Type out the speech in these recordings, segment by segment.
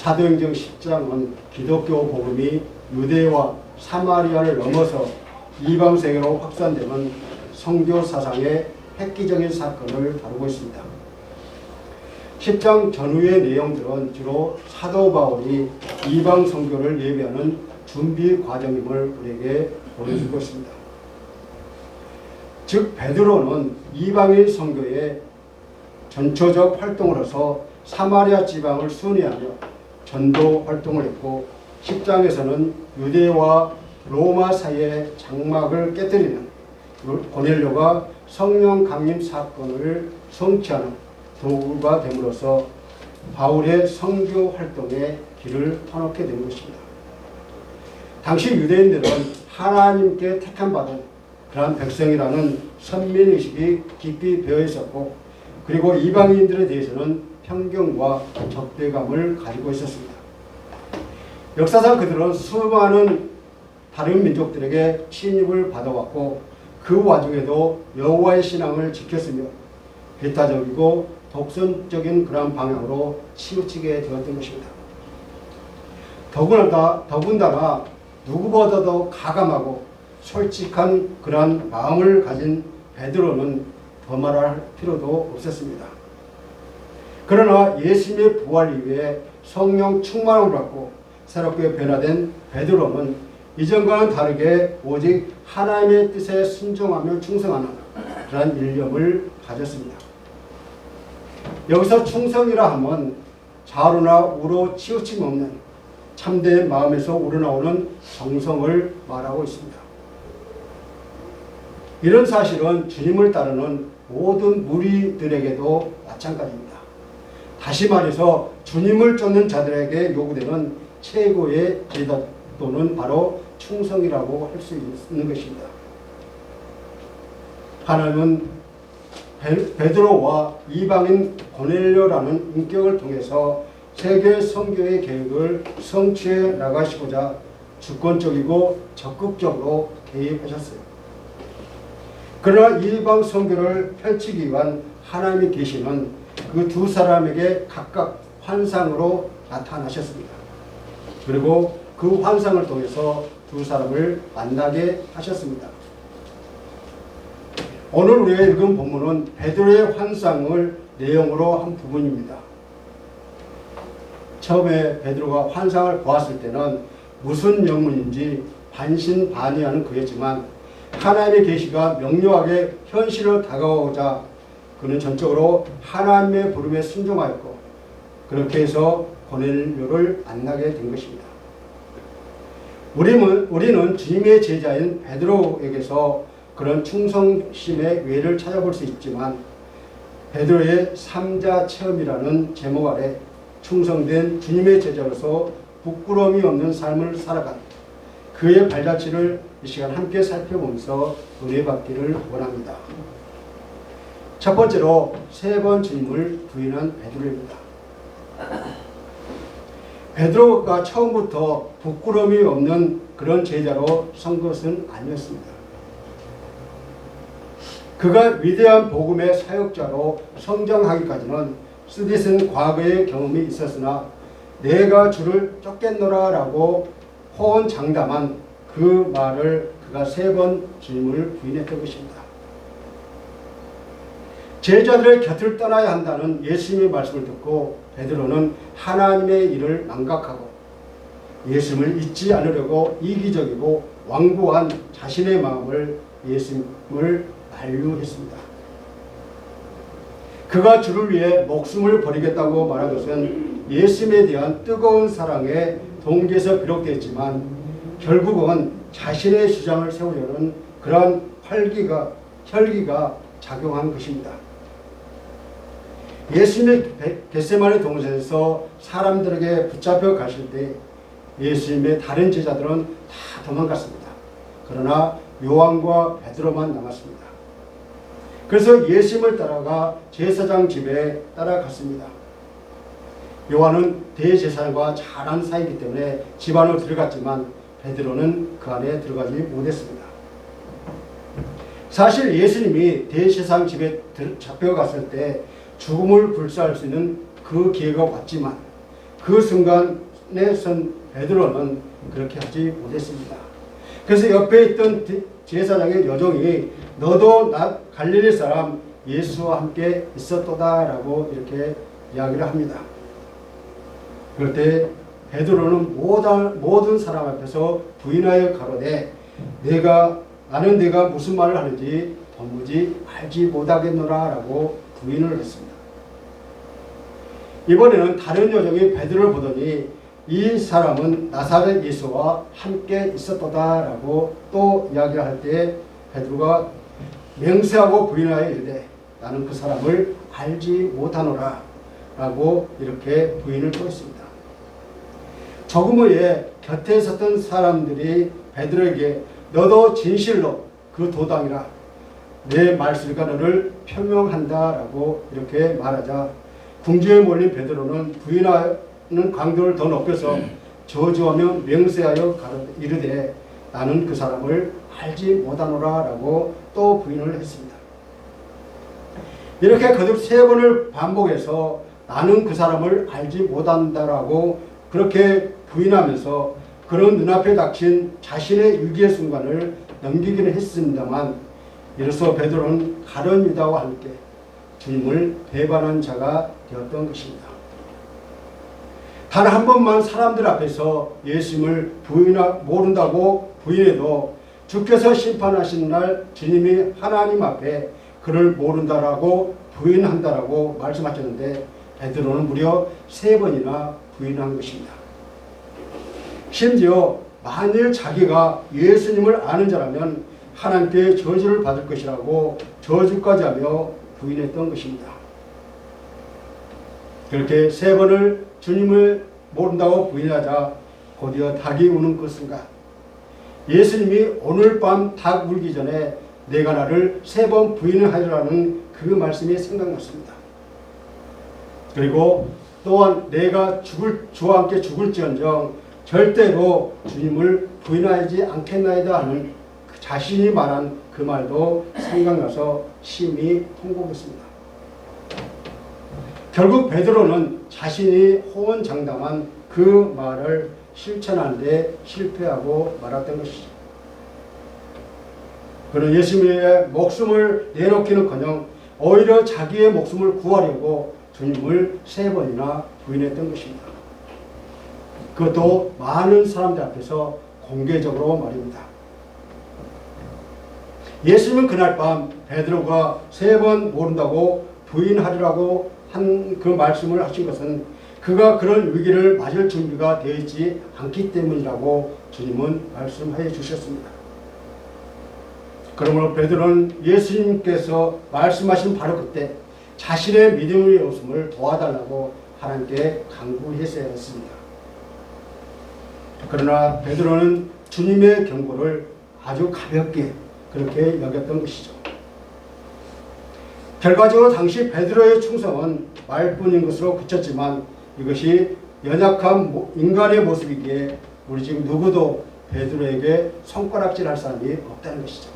사도행전 10장은 기독교 복음이 유대와 사마리아를 넘어서 이방 세계로 확산되는 선교 사상의 획기적인 사건을 다루고 있습니다. 10장 전후의 내용들은 주로 사도 바울이 이방 선교를 예비하는 준비 과정임을 우리에게 보여주고 있습니다. 즉 베드로는 이방인 선교의 전초적 활동으로서 사마리아 지방을 순회하며 전도 활동을 했고 10장에서는 유대와 로마 사이의 장막을 깨뜨리는 고넬료가 성령 강림 사건을 성취하는 도구가 됨으로써 바울의 선교 활동에 길을 터놓게 된 것입니다. 당시 유대인들은 하나님께 택함 받은 그러한 백성이라는 선민의식이 깊이 배어 있었고 그리고 이방인들에 대해서는 편견과 적대감을 가지고 있었습니다. 역사상 그들은 수많은 다른 민족들에게 침입을 받아왔고 그 와중에도 여호와의 신앙을 지켰으며 배타적이고 독선적인 그런 방향으로 치우치게 되었던 것입니다. 더군다나 누구보다도 가감하고 솔직한 그러한 마음을 가진 베드로는 더 말할 필요도 없었습니다. 그러나 예수님의 부활 이후에 성령 충만함을 받고 새롭게 변화된 베드로는 이전과는 다르게 오직 하나님의 뜻에 순종하며 충성하는 그러한 일념을 가졌습니다. 여기서 충성이라 하면 좌로나 우로 치우침 없는 참된 마음에서 우러나오는 정성을 말하고 있습니다. 이런 사실은 주님을 따르는 모든 무리들에게도 마찬가지입니다. 다시 말해서 주님을 쫓는 자들에게 요구되는 최고의 제도는 바로 충성이라고 할 수 있는 것입니다. 하나님은 베드로와 이방인 고넬료라는 인격을 통해서 세계 선교의 계획을 성취해 나가시고자 주권적이고 적극적으로 개입하셨어요. 그러나 이방 선교를 펼치기 위한 하나님의 계시는 그 두 사람에게 각각 환상으로 나타나셨습니다. 그리고 그 환상을 통해서 두 사람을 만나게 하셨습니다. 오늘 우리가 읽은 본문은 베드로의 환상을 내용으로 한 부분입니다. 처음에 베드로가 환상을 보았을 때는 무슨 영문인지 반신반의하는 그였지만 하나님의 계시가 명료하게 현실로 다가오자 그는 전적으로 하나님의 부름에 순종하였고 그렇게 해서 고넬료를 만나게 된 것입니다. 우리는 주님의 제자인 베드로에게서 그런 충성심의 외를 찾아볼 수 있지만 베드로의 삼자 체험이라는 제목 아래 충성된 주님의 제자로서 부끄러움이 없는 삶을 살아간 그의 발자취를 이 시간 함께 살펴보면서 은혜 받기를 원합니다. 첫 번째로 세 번 주님을 부인한 베드로입니다. 베드로가 처음부터 부끄러움이 없는 그런 제자로 선 것은 아니었습니다. 그가 위대한 복음의 사역자로 성장하기까지는 쓰디쓴 과거의 경험이 있었으나 내가 주를 쫓겠노라 라고 호언장담한 그 말을 그가 세 번 주님을 부인했던 것입니다. 제자들의 곁을 떠나야 한다는 예수님의 말씀을 듣고 베드로는 하나님의 일을 망각하고 예수님을 잊지 않으려고 이기적이고 완고한 자신의 마음을 예수님을 만류했습니다. 그가 주를 위해 목숨을 버리겠다고 말한 것은 예수님에 대한 뜨거운 사랑의 동기에서 비롯됐지만 결국은 자신의 주장을 세우려는 그러한 혈기가 작용한 것입니다. 예수님의 겟세마네 동산에서 사람들에게 붙잡혀 가실 때 예수님의 다른 제자들은 다 도망갔습니다. 그러나 요한과 베드로만 남았습니다. 그래서 예수님을 따라가 제사장 집에 따라갔습니다. 요한은 대제사장과 잘 아는 사이이기 때문에 집 안으로 들어갔지만 베드로는 그 안에 들어가지 못했습니다. 사실 예수님이 대제사장 집에 잡혀갔을 때 죽음을 불사할 수 있는 그 기회가 왔지만 그 순간에 선 베드로는 그렇게 하지 못했습니다. 그래서 옆에 있던 제사장의 여종이 너도 갈릴리 사람 예수와 함께 있었도다라고 이렇게 이야기를 합니다. 그럴 때 베드로는 모든 사람 앞에서 부인하여 가로되 나는 내가 무슨 말을 하는지 도무지 알지 못하겠노라 라고 부인을 했습니다. 이번에는 다른 여종이 베드로를 보더니 이 사람은 나사렛 예수와 함께 있었도다 라고 또 이야기를 할 때 베드로가 맹세하고 부인하여 이르되 나는 그 사람을 알지 못하노라 라고 이렇게 부인을 또 했습니다. 조금 후에 곁에 있었던 사람들이 베드로에게 너도 진실로 그 도당이라 내 말씀과 너를 표명한다 라고 이렇게 말하자 궁지에 몰린 베드로는 부인하는 강도를 더 높여서 저주하며 맹세하여 이르되 나는 그 사람을 알지 못하노라 라고 또 부인을 했습니다. 이렇게 거듭 3번을 반복해서 나는 그 사람을 알지 못한다라고 그렇게 부인하면서 그런 눈앞에 닥친 자신의 위기의 순간을 넘기기는 했습니다만 이로써 베드로는 가룟 유다와 함께 주님을 배반한 자가 되었던 것입니다. 단 한 번만 사람들 앞에서 예수님을 모른다고 부인해도 주께서 심판하시는 날 주님이 하나님 앞에 그를 모른다라고 부인한다라고 말씀하셨는데 베드로는 무려 3번이나 부인한 것입니다. 심지어 만일 자기가 예수님을 아는 자라면 하나님께 저주를 받을 것이라고 저주까지 하며 부인했던 것입니다. 그렇게 3번을 주님을 모른다고 부인하자 곧이어 닭이 우는 그 순간 예수님이 오늘 밤 닭 울기 전에 내가 나를 3번 부인하리라는 그 말씀이 생각났습니다. 그리고 또한 내가 주와 함께 죽을지언정 절대로 주님을 부인하지 않겠나이다 하는 자신이 말한 그 말도 생각나서 심히 통곡했습니다. 결국 베드로는 자신이 호언장담한 그 말을 실천하는 데 실패하고 말았던 것이죠. 그는 예수님의 목숨을 내놓기는커녕 오히려 자기의 목숨을 구하려고 주님을 3번이나 부인했던 것입니다. 그것도 많은 사람들 앞에서 공개적으로 말입니다. 예수님은 그날 밤 베드로가 3번 모른다고 부인하리라고 한 그 말씀을 하신 것은 그가 그런 위기를 맞을 준비가 되어 있지 않기 때문이라고 주님은 말씀해 주셨습니다. 그러므로 베드로는 예수님께서 말씀하신 바로 그때 자신의 믿음의 웃음을 도와달라고 하나님께 간구했어야 했습니다. 그러나 베드로는 주님의 경고를 아주 가볍게 그렇게 여겼던 것이죠. 결과적으로 당시 베드로의 충성은 말뿐인 것으로 그쳤지만 이것이 연약한 인간의 모습이기에 우리 지금 누구도 베드로에게 손가락질할 사람이 없다는 것이죠.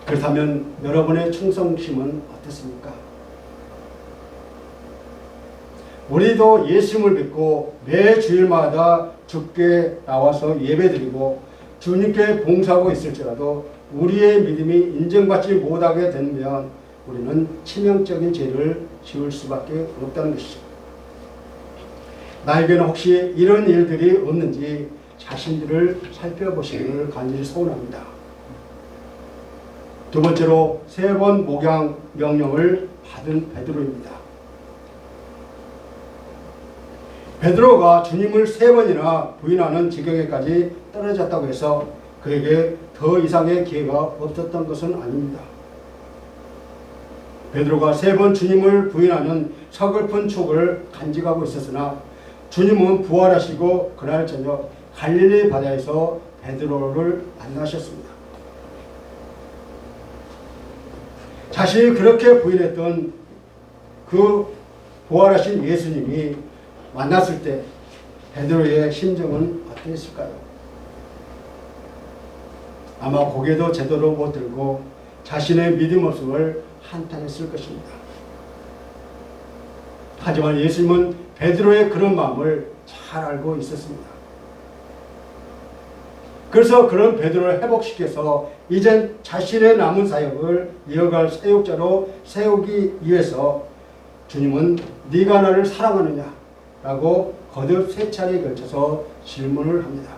그렇다면 여러분의 충성심은 어떻습니까? 우리도 예수님을 믿고 매 주일마다 주께 나와서 예배드리고 주님께 봉사하고 있을지라도 우리의 믿음이 인정받지 못하게 되면 우리는 치명적인 죄를 지을 수밖에 없다는 것이죠. 나에게는 혹시 이런 일들이 없는지 자신들을 살펴보시기를 간절히 소원합니다. 두 번째로 3번 목양 명령을 받은 베드로입니다. 베드로가 주님을 3번이나 부인하는 지경에까지 떨어졌다고 해서 그에게 더 이상의 기회가 없었던 것은 아닙니다. 베드로가 3번 주님을 부인하는 서글픈 촉을 간직하고 있었으나 주님은 부활하시고 그날 저녁 갈릴리 바다에서 베드로를 만나셨습니다. 자신이 그렇게 부인했던 그 부활하신 예수님이 만났을 때 베드로의 심정은 어땠을까요? 아마 고개도 제대로 못 들고 자신의 믿음 모습을 한탄했을 것입니다. 하지만 예수님은 베드로의 그런 마음을 잘 알고 있었습니다. 그래서 그런 베드로를 회복시켜서 이젠 자신의 남은 사역을 이어갈 사역자로 세우기 위해서 주님은 네가 나를 사랑하느냐? 라고 거듭 세 차례에 걸쳐서 질문을 합니다.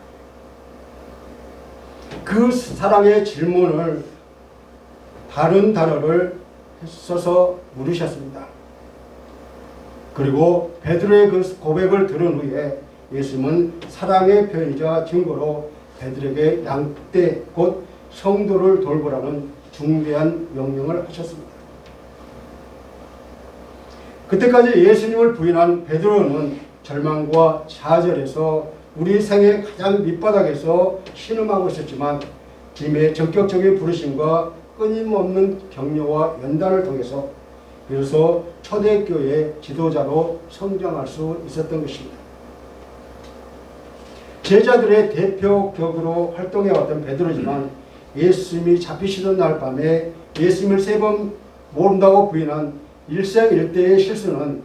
그 사랑의 질문을 다른 단어를 써서 물으셨습니다. 그리고 베드로의 그 고백을 들은 후에 예수님은 사랑의 표현이자 증거로 베드로에게 양떼 곧 성도를 돌보라는 중대한 명령을 하셨습니다. 그때까지 예수님을 부인한 베드로는 절망과 좌절에서 우리 생의 가장 밑바닥에서 신음하고 있었지만 주님의 전격적인 부르심과 끊임없는 격려와 연단을 통해서 비로소 초대교회 지도자로 성장할 수 있었던 것입니다. 제자들의 대표격으로 활동해왔던 베드로지만 예수님이 잡히시던 날 밤에 예수님을 3번 모른다고 부인한 일생일대의 실수는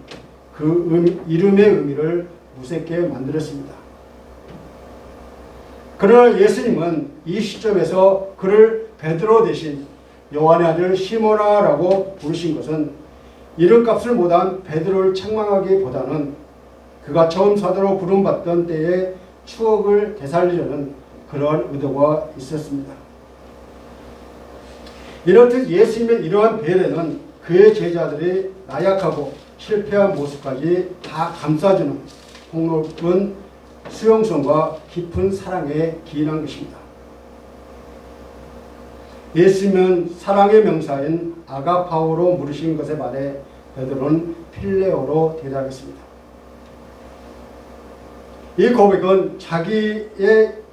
그 이름의 의미를 무색게 만들었습니다. 그러나 예수님은 이 시점에서 그를 베드로 대신 요한의 아들 시몬아라고 부르신 것은 이름값을 못한 베드로를 책망하기보다는 그가 처음 사도로 부름받던 때의 추억을 되살리려는 그러한 의도가 있었습니다. 이렇듯 예수님의 이러한 배려는 그의 제자들이 나약하고 실패한 모습까지 다 감싸주는 폭넓은 수용성과 깊은 사랑에 기인한 것입니다. 예수님은 사랑의 명사인 아가파오로 물으신 것에 반해 베드로는 필레오로 대답했습니다. 이 고백은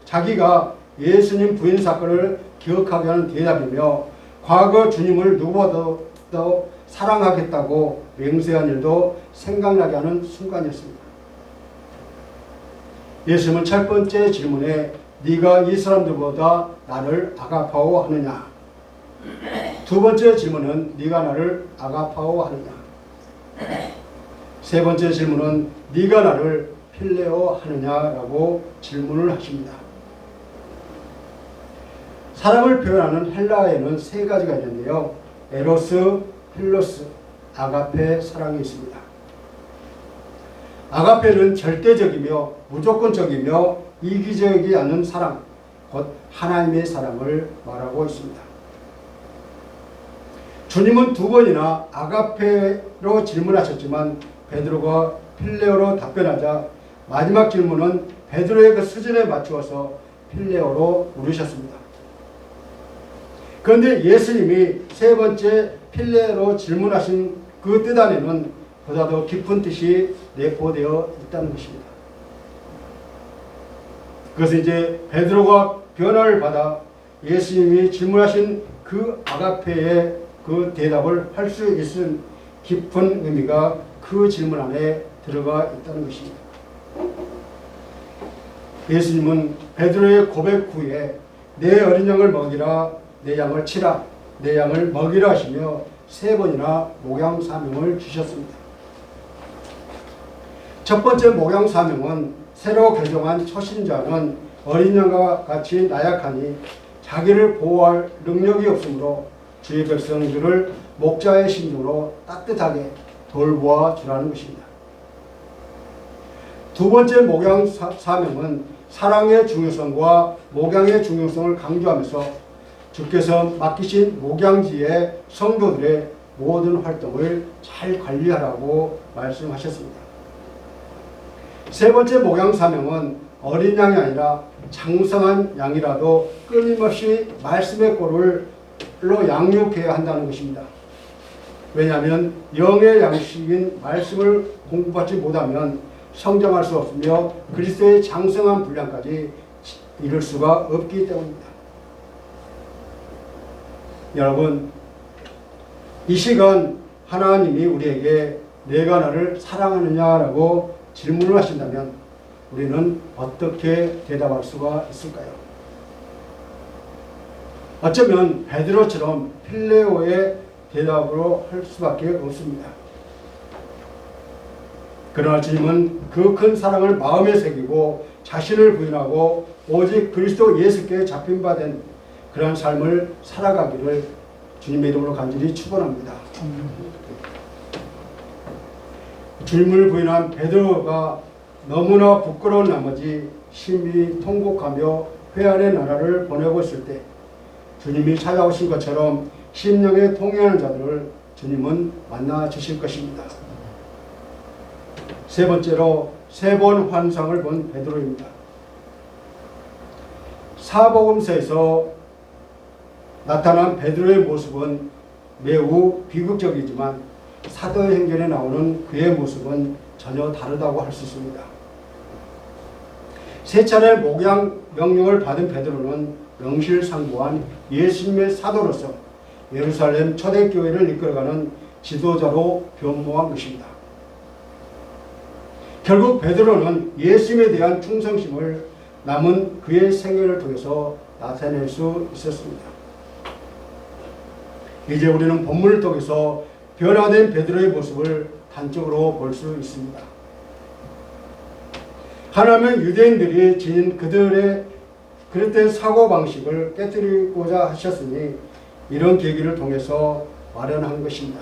자기가 예수님 부인 사건을 기억하게 하는 대답이며 과거 주님을 누구보다도 사랑하겠다고 맹세한 일도 생각나게 하는 순간이었습니다. 예수님은 첫 번째 질문에 네가 이 사람들보다 나를 아가파오 하느냐? 두 번째 질문은 네가 나를 아가파오 하느냐? 세 번째 질문은 네가 나를 필레오 하느냐라고 질문을 하십니다. 사랑을 표현하는 헬라어에는 3가지가 있는데요. 에로스, 필로스, 아가페 사랑이 있습니다. 아가페는 절대적이며 무조건적이며 이기적이지 않는 사랑, 곧 하나님의 사랑을 말하고 있습니다. 주님은 2번이나 아가페로 질문하셨지만 베드로가 필레오로 답변하자 마지막 질문은 베드로의 그 수준에 맞추어서 필레오로 물으셨습니다. 그런데 예수님이 3번째 필레오로 질문하신 그 뜻 안에는 보다 더 깊은 뜻이 내포되어 있다는 것입니다. 그것은 이제 베드로가 변화를 받아 예수님이 질문하신 그 아가페의 그 대답을 할 수 있는 깊은 의미가 그 질문 안에 들어가 있다는 것입니다. 예수님은 베드로의 고백 후에 내 어린 양을 먹이라, 내 양을 치라, 내 양을 먹이라 하시며 3번이나 목양 사명을 주셨습니다. 첫 번째 목양 사명은 새로 개종한 초신자는 어린 양과 같이 나약하니 자기를 보호할 능력이 없으므로 주의 백성들을 목자의 심정으로 따뜻하게 돌보아 주라는 것입니다. 두 번째 목양 사명은 사랑의 중요성과 목양의 중요성을 강조하면서 주께서 맡기신 목양지의 성도들의 모든 활동을 잘 관리하라고 말씀하셨습니다. 세 번째 목양 사명은 어린 양이 아니라 장성한 양이라도 끊임없이 말씀의 꼴로 양육해야 한다는 것입니다. 왜냐하면 영의 양식인 말씀을 공부받지 못하면 성장할 수 없으며 그리스도의 장성한 분량까지 이룰 수가 없기 때문입니다. 여러분, 이 시간 하나님이 우리에게 내가 나를 사랑하느냐라고 질문을 하신다면 우리는 어떻게 대답할 수가 있을까요? 어쩌면 베드로처럼 필레오의 대답으로 할 수밖에 없습니다. 그러나 주님은 그 큰 사랑을 마음에 새기고 자신을 부인하고 오직 그리스도 예수께 잡힌 바 된 그런 삶을 살아가기를 주님의 이름으로 간절히 축원합니다. 주님을 부인한 베드로가 너무나 부끄러운 나머지 심히 통곡하며 회한의 나라를 보내고 있을 때 주님이 찾아오신 것처럼 심령에 통해하는 자들을 주님은 만나 주실 것입니다. 세 번째로 세 번 환상을 본 베드로입니다. 사복음서에서 나타난 베드로의 모습은 매우 비극적이지만 사도행전에 나오는 그의 모습은 전혀 다르다고 할 수 있습니다. 세 차례 목양 명령을 받은 베드로는 명실상부한 예수님의 사도로서 예루살렘 초대교회를 이끌어가는 지도자로 변모한 것입니다. 결국 베드로는 예수님에 대한 충성심을 남은 그의 생애를 통해서 나타낼 수 있었습니다. 이제 우리는 본문을 통해서 변화된 베드로의 모습을 단적으로 볼 수 있습니다. 하나님은 유대인들이 지닌 그들의 그릇된 사고방식을 깨뜨리고자 하셨으니 이런 계기를 통해서 마련한 것입니다.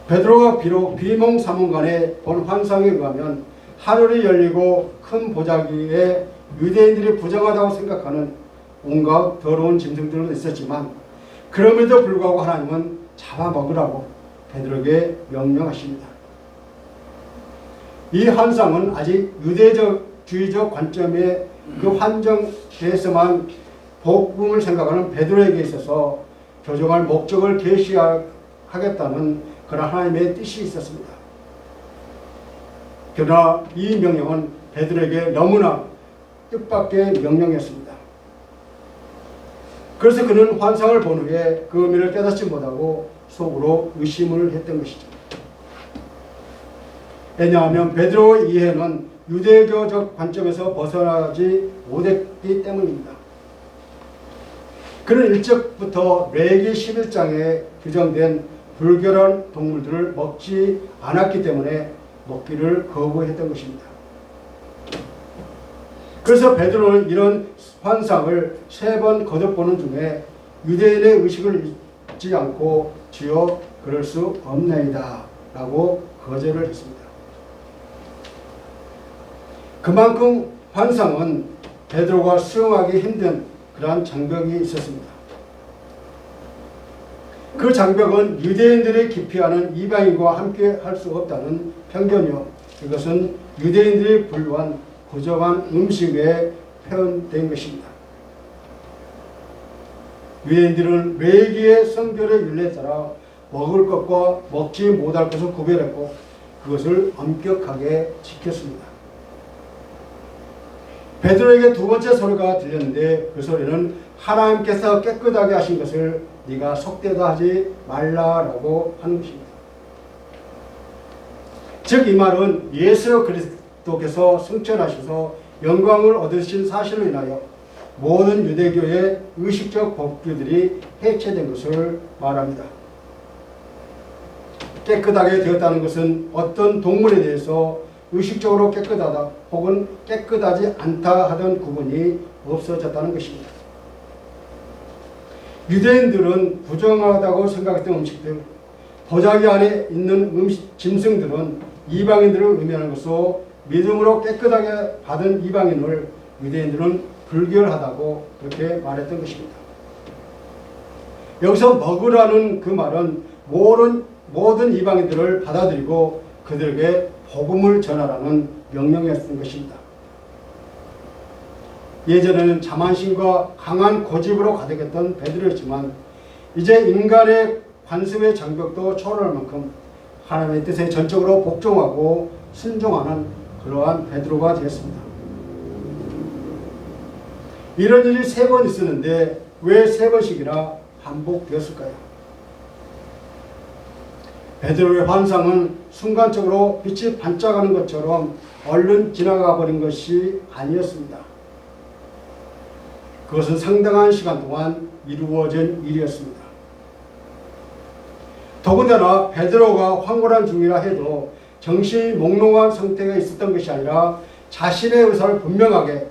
베드로가 비록 비몽사몽간에 본 환상에 의하면 하늘이 열리고 큰 보자기에 유대인들이 부정하다고 생각하는 온갖 더러운 짐승들도 있었지만 그럼에도 불구하고 하나님은 잡아먹으라고 베드로에게 명령하십니다. 이 환상은 아직 유대주의적 관점의 그 환정에서만 복음을 생각하는 베드로에게 있어서 교정할 목적을 계시하겠다는 그런 하나님의 뜻이 있었습니다. 그러나 이 명령은 베드로에게 너무나 뜻밖의 명령이었습니다. 그래서 그는 환상을 본 후에 그 의미를 깨닫지 못하고 속으로 의심을 했던 것이죠. 왜냐하면 베드로의 이해는 유대교적 관점에서 벗어나지 못했기 때문입니다. 그는 일찍부터 레위기 11장에 규정된 불결한 동물들을 먹지 않았기 때문에 먹기를 거부했던 것입니다. 그래서 베드로는 이런 환상을 3번 거듭보는 중에 유대인의 의식을 잊지 않고 주여 그럴 수 없나이다 라고 거절을 했습니다. 그만큼 환상은 베드로가 수용하기 힘든 그러한 장벽이 있었습니다. 그 장벽은 유대인들이 기피하는 이방인과 함께 할 수 없다는 편견이요. 이것은 유대인들이 분류한 부정한 음식에 표현된 것입니다. 유대인들은 레위기의 성결의 율례에 따라 먹을 것과 먹지 못할 것을 구별했고 그것을 엄격하게 지켰습니다. 베드로에게 두 번째 소리가 들렸는데 그 소리는 하나님께서 깨끗하게 하신 것을 네가 속되다 하지 말라라고 하는 것입니다. 즉 이 말은 예수 그리스도께서 승천하셔서 영광을 얻으신 사실로 인하여 모든 유대교의 의식적 법규들이 해체된 것을 말합니다. 깨끗하게 되었다는 것은 어떤 동물에 대해서 의식적으로 깨끗하다 혹은 깨끗하지 않다 하던 구분이 없어졌다는 것입니다. 유대인들은 부정하다고 생각했던 음식들, 보자기 안에 있는 짐승들은 이방인들을 의미하는 것으로 믿음으로 깨끗하게 받은 이방인을 유대인들은 불결하다고 그렇게 말했던 것입니다. 여기서 먹으라는 그 말은 모든 이방인들을 받아들이고 그들에게 복음을 전하라는 명령이었던 것입니다. 예전에는 자만심과 강한 고집으로 가득했던 베드로였지만 이제 인간의 관습의 장벽도 초월할 만큼 하나님의 뜻에 전적으로 복종하고 순종하는 그러한 베드로가 되었습니다. 이런 일이 3번 있었는데 왜 3번씩이나 반복되었을까요? 베드로의 환상은 순간적으로 빛이 반짝하는 것처럼 얼른 지나가 버린 것이 아니었습니다. 그것은 상당한 시간 동안 이루어진 일이었습니다. 더군다나 베드로가 황홀한 중이라 해도 정신이 몽롱한 상태가 있었던 것이 아니라 자신의 의사를 분명하게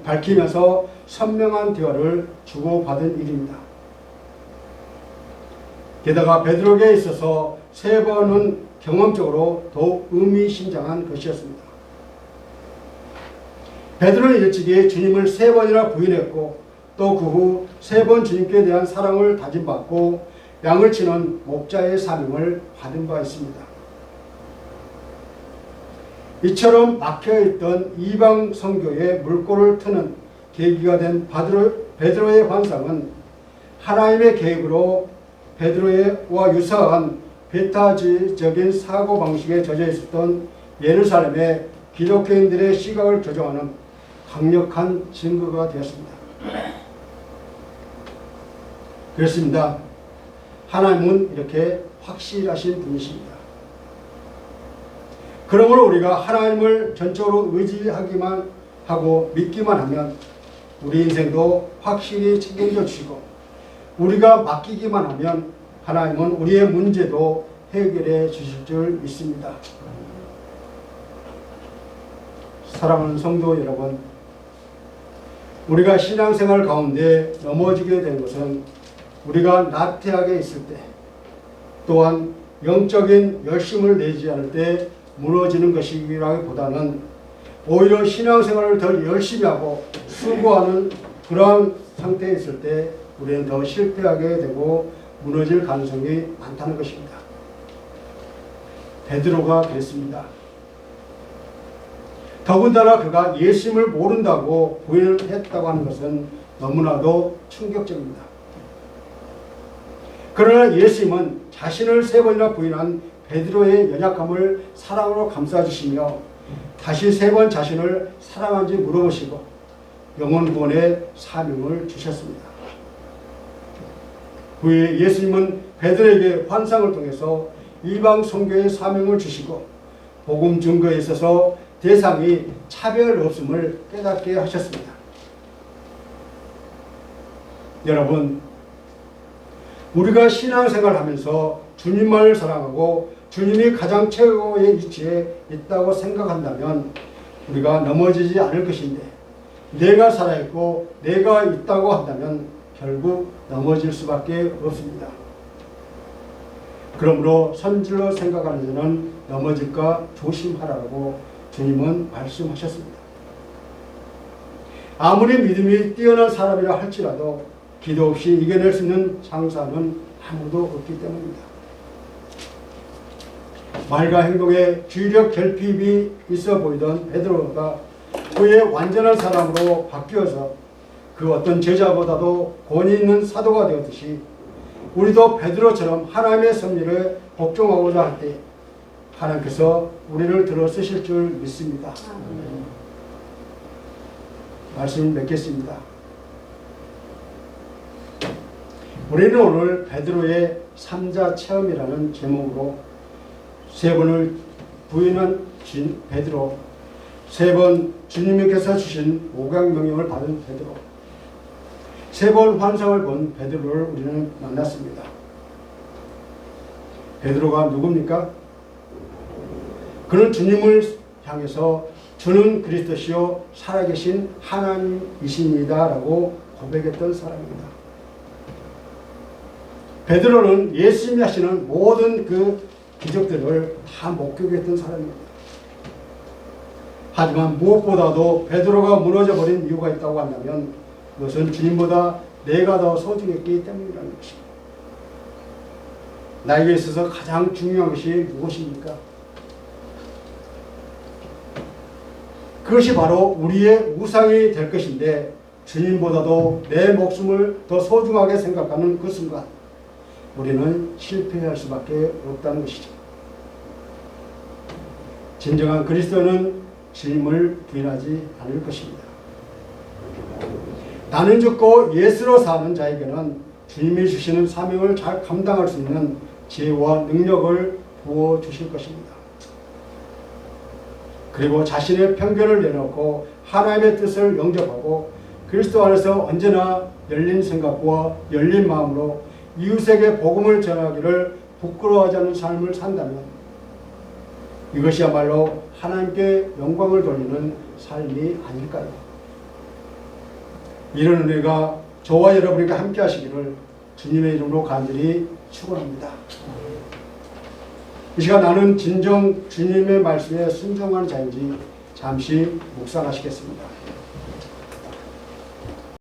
밝히면서 선명한 대화를 주고받은 일입니다. 게다가 베드로에게 있어서 세 번은 경험적으로 더욱 의미심장한 것이었습니다. 베드로는 일찍이 주님을 세 번이나 부인했고 또 그 후 세 번 주님께 대한 사랑을 다짐받고 양을 치는 목자의 사명을 받은 바 있습니다. 이처럼 막혀있던 이방 선교에 물꼬를 트는 계기가 된 베드로의 환상은 하나님의 계획으로 베드로와 유사한 배타주의적인 사고방식에 젖어 있었던 예루살렘의 기독교인들의 시각을 교정하는 강력한 증거가 되었습니다. 그렇습니다. 하나님은 이렇게 확실하신 분이십니다. 그러므로 우리가 하나님을 전적으로 의지하기만 하고 믿기만 하면 우리 인생도 확실히 책임져 주시고 우리가 맡기기만 하면 하나님은 우리의 문제도 해결해 주실 줄 믿습니다. 사랑하는 성도 여러분, 우리가 신앙생활 가운데 넘어지게 된 것은 우리가 나태하게 있을 때 또한 영적인 열심을 내지 않을 때 무너지는 것이라기보다는 오히려 신앙생활을 더 열심히 하고 수고하는 그러한 상태에 있을 때 우리는 더 실패하게 되고 무너질 가능성이 많다는 것입니다. 베드로가 그랬습니다. 더군다나 그가 예수님을 모른다고 부인을 했다고 하는 것은 너무나도 충격적입니다. 그러나 예수님은 자신을 세 번이나 부인한 베드로의 연약함을 사랑으로 감싸주시며 다시 세 번 자신을 사랑한지 물어보시고 영혼 구원의 사명을 주셨습니다. 후에 예수님은 베드로에게 환상을 통해서 이방 선교의 사명을 주시고 복음 증거에 있어서 대상이 차별 없음을 깨닫게 하셨습니다. 여러분, 우리가 신앙생활을 하면서 주님만을 사랑하고 주님이 가장 최고의 위치에 있다고 생각한다면 우리가 넘어지지 않을 것인데 내가 살아있고 내가 있다고 한다면 결국 넘어질 수밖에 없습니다. 그러므로 선질로 생각하는 자는 넘어질까 조심하라고 주님은 말씀하셨습니다. 아무리 믿음이 뛰어난 사람이라 할지라도 기도 없이 이겨낼 수 있는 장사는 아무도 없기 때문입니다. 말과 행동에 주의력 결핍이 있어 보이던 베드로가 그의 완전한 사람으로 바뀌어서 그 어떤 제자보다도 권위 있는 사도가 되었듯이 우리도 베드로처럼 하나님의 섭리를 복종하고자 할 때 하나님께서 우리를 들어 쓰실 줄 믿습니다. 말씀 맺겠습니다. 우리는 오늘 베드로의 3자 체험이라는 제목으로 세 번을 부인한 베드로, 세 번 주님께서 주신 오강명령을 받은 베드로, 세 번 환상을 본 베드로를 우리는 만났습니다. 베드로가 누굽니까? 그는 주님을 향해서 주는 그리스도시요 살아계신 하나님이십니다 라고 고백했던 사람입니다. 베드로는 예수님이 하시는 모든 그 기적들을 다 목격했던 사람입니다. 하지만 무엇보다도 베드로가 무너져버린 이유가 있다고 한다면 그것은 주님보다 내가 더 소중했기 때문이라는 것입니다. 나에게 있어서 가장 중요한 것이 무엇입니까? 그것이 바로 우리의 우상이 될 것인데 주님보다도 내 목숨을 더 소중하게 생각하는 그 순간 우리는 실패할 수밖에 없다는 것이죠. 진정한 그리스도는 주님을 부인하지 않을 것입니다. 나는 죽고 예수로 사는 자에게는 주님이 주시는 사명을 잘 감당할 수 있는 지혜와 능력을 부어주실 것입니다. 그리고 자신의 편견을 내놓고 하나님의 뜻을 영접하고 그리스도 안에서 언제나 열린 생각과 열린 마음으로 이웃에게 복음을 전하기를 부끄러워하지 않는 삶을 산다면 이것이야말로 하나님께 영광을 돌리는 삶이 아닐까요? 이런 은혜가 저와 여러분에게 함께 하시기를 주님의 이름으로 간절히 축원합니다. 이 시간 나는 진정 주님의 말씀에 순종하는 자인지 잠시 묵상하시겠습니다.